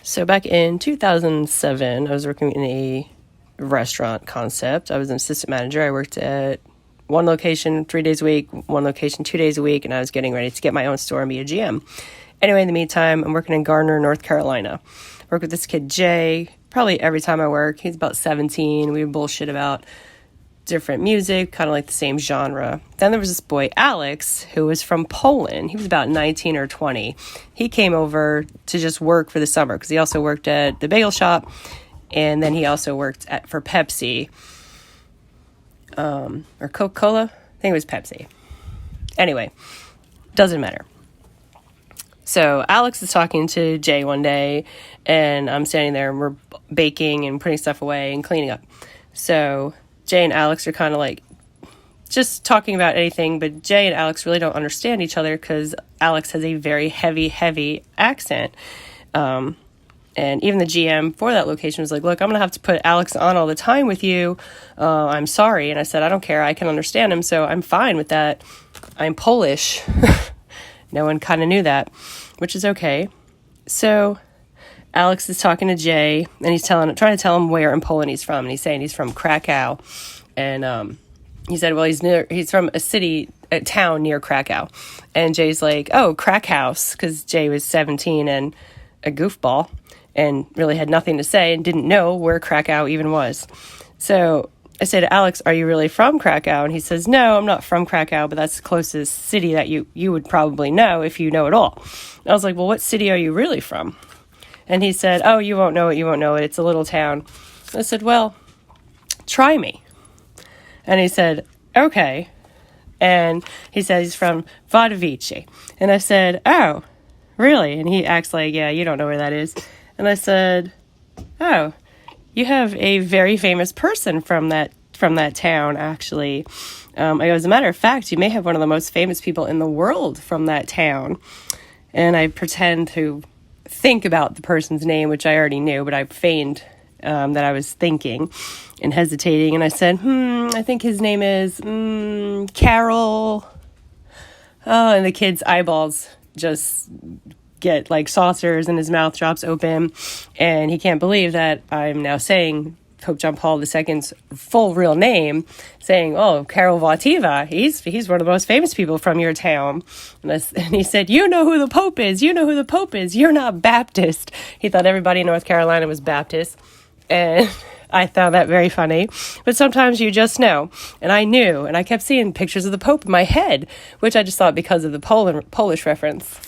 So back in 2007, I was working in a restaurant concept. I was an assistant manager. I worked at one location 3 days a week, one location 2 days a week, and I was getting ready to get my own store and be a GM. Anyway, in the meantime, I'm working in Garner, North Carolina. I work with this kid, Jay, probably every time I work. He's about 17. We bullshit about different music, kind of like the same genre. Then there was this boy, Alex, who was from Poland. He was about 19 or 20. He came over to just work for the summer because he also worked at the bagel shop, and then he also worked for Pepsi, or Coca-Cola. I think it was Pepsi. Anyway, doesn't matter. So Alex is talking to Jay one day, and I'm standing there, and we're baking and putting stuff away and cleaning up. So Jay and Alex are kind of like just talking about anything, but Jay and Alex really don't understand each other because Alex has a very heavy accent. And even the GM for that location was like, look, I'm going to have to put Alex on all the time with you. I'm sorry. And I said, I don't care. I can understand him. So I'm fine with that. I'm Polish. No one kind of knew that, which is okay. So Alex is talking to Jay, and he's trying to tell him where in Poland he's from, and he's saying he's from Krakow, and he said, well, he's from a town near Krakow, and Jay's like, oh, crack house, because Jay was 17 and a goofball, and really had nothing to say, and didn't know where Krakow even was. So I said to Alex, are you really from Krakow? And he says, no, I'm not from Krakow, but that's the closest city that you would probably know if you know it all. And I was like, well, what city are you really from? And he said, oh, you won't know it. It's a little town. I said, well, try me. And he said, okay. And he said he's from Wadowice. And I said, oh, really? And he acts like, yeah, you don't know where that is. And I said, oh, you have a very famous person from that town, actually. I go, as a matter of fact, you may have one of the most famous people in the world from that town. And I pretend to think about the person's name, which I already knew, but I feigned that I was thinking and hesitating. And I said, I think his name is Carol. Oh, and the kid's eyeballs just get like saucers and his mouth drops open. And he can't believe that I'm now saying Pope John Paul II's full real name, saying, oh, Karol Wojtyła, he's one of the most famous people from your town. And he said, you know who the Pope is. You know who the Pope is. You're not Baptist. He thought everybody in North Carolina was Baptist. And I found that very funny. But sometimes you just know. And I knew. And I kept seeing pictures of the Pope in my head, which I just thought because of the Polish reference.